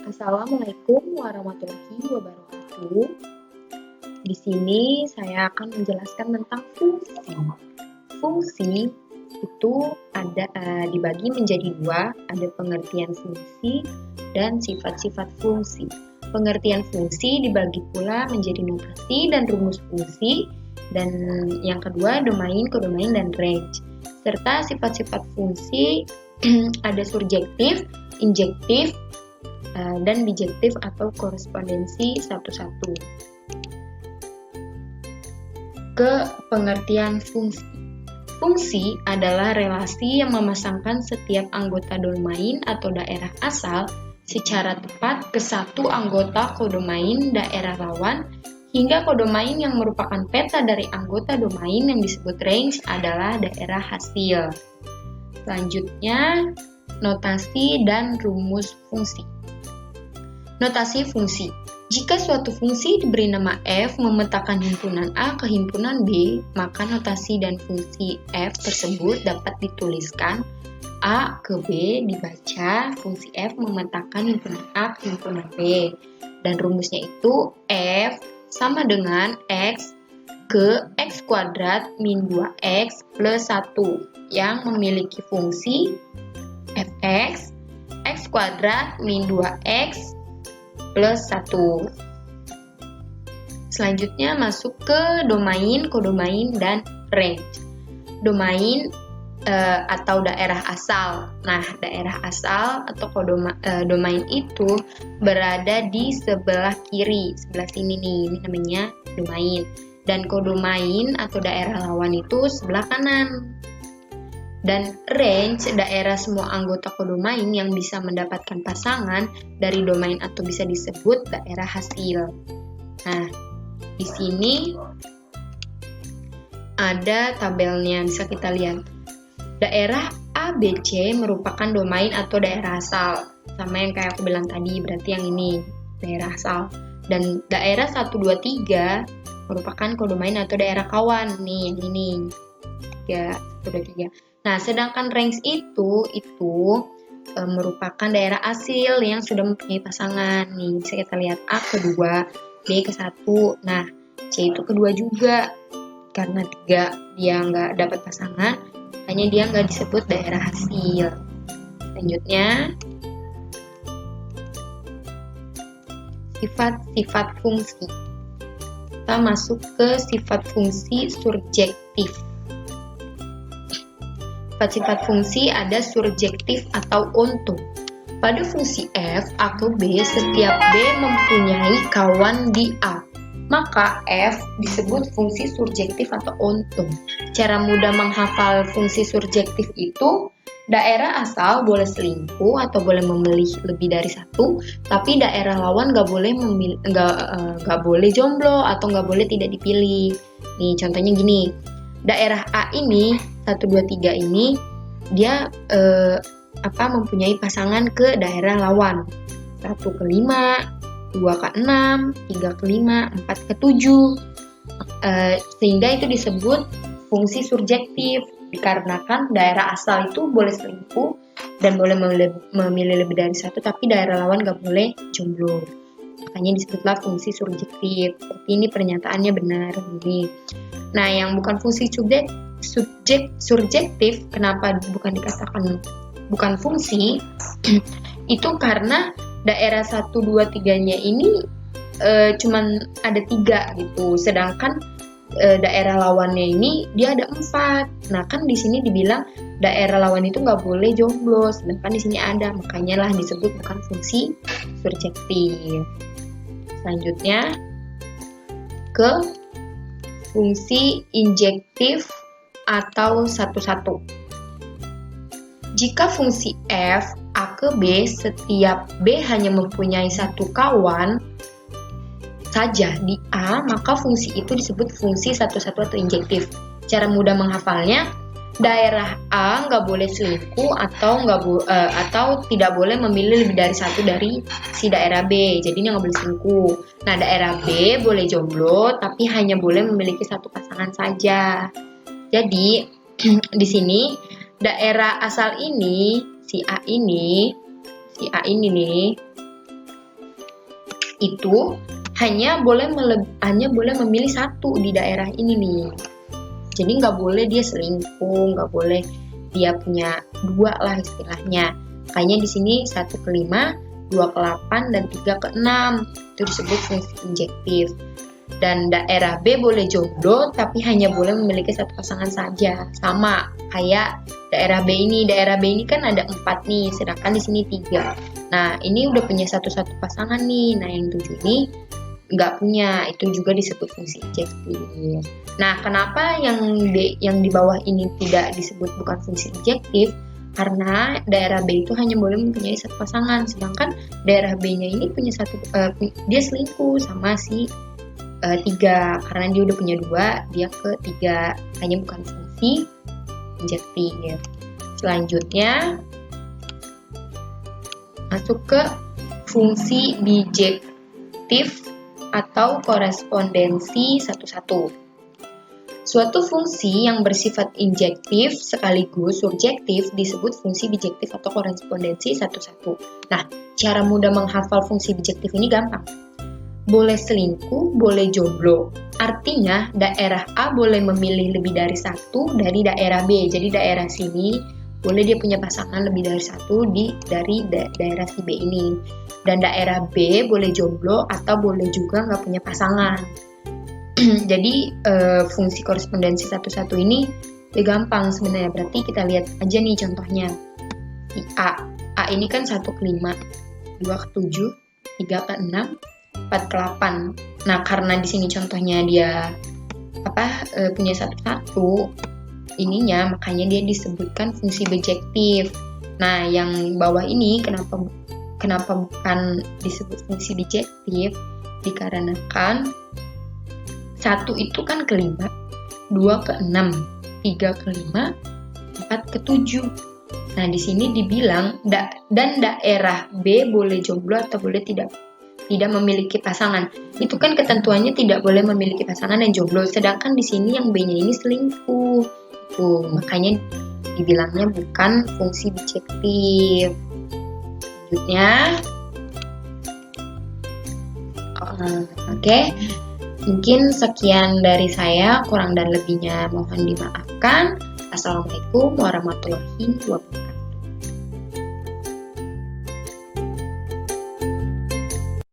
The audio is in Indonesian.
Assalamualaikum warahmatullahi wabarakatuh. Di sini saya akan menjelaskan tentang fungsi. Fungsi itu dibagi menjadi dua, ada pengertian fungsi dan sifat-sifat fungsi. Pengertian fungsi dibagi pula menjadi notasi dan rumus fungsi, dan yang kedua domain, kodomain, dan range. Serta sifat-sifat fungsi ada surjektif, injektif, dan bijektif atau korespondensi satu-satu. Ke pengertian fungsi. Fungsi adalah relasi yang memasangkan setiap anggota domain atau daerah asal secara tepat ke satu anggota kodomain daerah lawan hingga kodomain yang merupakan peta dari anggota domain yang disebut range adalah daerah hasil. Selanjutnya, notasi dan rumus fungsi. Notasi fungsi. Jika suatu fungsi diberi nama f memetakan himpunan A ke himpunan B, maka notasi dan fungsi f tersebut dapat dituliskan A ke B dibaca fungsi f memetakan himpunan A ke himpunan B. Dan rumusnya itu f sama dengan x ke x kuadrat min 2x plus 1 yang memiliki fungsi fx x kuadrat min 2x plus 1. Selanjutnya masuk ke domain, kodomain, dan range. Domain atau daerah asal. Nah, daerah asal atau domain itu berada di sebelah kiri, sebelah sini nih, ini namanya domain. Dan kodomain atau daerah lawan itu sebelah kanan. Dan range, daerah semua anggota kodomain yang bisa mendapatkan pasangan dari domain atau bisa disebut daerah hasil. Nah, di sini ada tabelnya, bisa kita lihat. Daerah ABC merupakan domain atau daerah asal. Sama yang kayak aku bilang tadi, berarti yang ini daerah asal. Dan daerah 1, 2, 3 merupakan kodomain atau daerah kawan. Nih, yang ini. 3, 1, 2, 3. Nah, sedangkan range itu merupakan daerah hasil yang sudah mempunyai pasangan. Nih, bisa kita lihat A kedua, B ke 1. Nah, C itu kedua juga. Karena 3 dia nggak dapat pasangan, hanya dia nggak disebut daerah hasil. Selanjutnya, sifat-sifat fungsi. Kita masuk ke sifat fungsi surjektif. Sifat-sifat fungsi ada surjektif atau onto. Pada fungsi f, A ke B, setiap B mempunyai kawan di A. Maka f disebut fungsi surjektif atau onto. Cara mudah menghafal fungsi surjektif itu, daerah asal boleh selingkuh atau boleh memilih lebih dari satu, tapi daerah lawan nggak boleh jomblo atau nggak boleh tidak dipilih. Nih contohnya gini. Daerah A ini 1, 2, 3 ini dia mempunyai pasangan ke daerah lawan 1 ke 5, 2 ke 6, 3 ke 5, 4 ke 7 sehingga itu disebut fungsi surjektif dikarenakan daerah asal itu boleh selingkuh dan boleh memilih lebih dari satu, tapi daerah lawan gak boleh jomblo. Makanya disebutlah fungsi surjektif. Tapi ini pernyataannya benar ini. Nah, yang bukan fungsi surjektif, kenapa bukan fungsi? Itu karena daerah 1, 2, 3-nya ini cuman ada 3 gitu. Sedangkan daerah lawannya ini dia ada 4. Nah, kan di sini dibilang daerah lawan itu nggak boleh jomblo, sedangkan di sini ada. Makanya lah disebut bukan fungsi surjektif. Selanjutnya ke fungsi injektif atau satu-satu. Jika fungsi f A ke B setiap B hanya mempunyai satu kawan saja di A, maka fungsi itu disebut fungsi satu-satu atau injektif. Cara mudah menghafalnya, daerah A nggak boleh selingkuh atau tidak boleh memilih lebih dari satu dari si daerah B. Jadi ini nggak boleh selingkuh. Nah, daerah B boleh jomblo, tapi hanya boleh memiliki satu pasangan saja. Jadi di sini daerah asal ini si A ini nih itu hanya boleh memilih satu di daerah ini nih. Jadi nggak boleh dia selingkuh, nggak boleh dia punya dua lah istilahnya. Makanya di sini 1 ke 5, 2 ke 8, dan 3 ke 6. Itu disebut fungsi injektif. Dan daerah B boleh jomblo, tapi hanya boleh memiliki satu pasangan saja. Sama kayak daerah B ini. Daerah B ini kan ada 4 nih, sedangkan di sini 3. Nah, ini udah punya satu pasangan nih. Nah, yang 7 ini nggak punya, itu juga disebut fungsi injektif. Nah, kenapa yang di bawah ini tidak disebut bukan fungsi injektif? Karena daerah B itu hanya boleh mempunyai satu pasangan, sedangkan daerah B-nya ini punya dia selingkuh sama si 3, karena dia udah punya 2, dia ke 3, hanya bukan fungsi injektif. Selanjutnya masuk ke fungsi bijektif atau korespondensi 1-1. Suatu fungsi yang bersifat injektif sekaligus surjektif disebut fungsi bijektif atau korespondensi 1-1. Nah, cara mudah menghafal fungsi bijektif ini gampang. Boleh selingkuh, boleh jomblo. Artinya, daerah A boleh memilih lebih dari satu dari daerah B. Jadi daerah sini boleh dia punya pasangan lebih dari satu dari daerah si B ini. Dan daerah B boleh jomblo atau boleh juga nggak punya pasangan. Jadi fungsi korespondensi 1-1 ini ya gampang sebenarnya. Berarti kita lihat aja nih contohnya. Si A ini kan 1 ke 5, 2 ke 7, 3 ke 6, 4 ke 8. Nah, karena di sini contohnya dia punya 1-1 ininya, makanya dia disebutkan fungsi bijektif. Nah, yang bawah ini kenapa bukan disebut fungsi bijektif? Dikarenakan 1 itu kan ke 5, 2 ke 6, 3 ke 5, 4 ke 7. Nah, di sini dibilang dan daerah B boleh jomblo atau boleh tidak memiliki pasangan. Itu kan ketentuannya tidak boleh memiliki pasangan dan jomblo. Sedangkan di sini yang B-nya ini selingkuh. Tuh, makanya dibilangnya bukan fungsi bijektif. Selanjutnya, oke. Mungkin sekian dari saya, kurang dan lebihnya mohon dimaafkan. Assalamualaikum warahmatullahi wabarakatuh.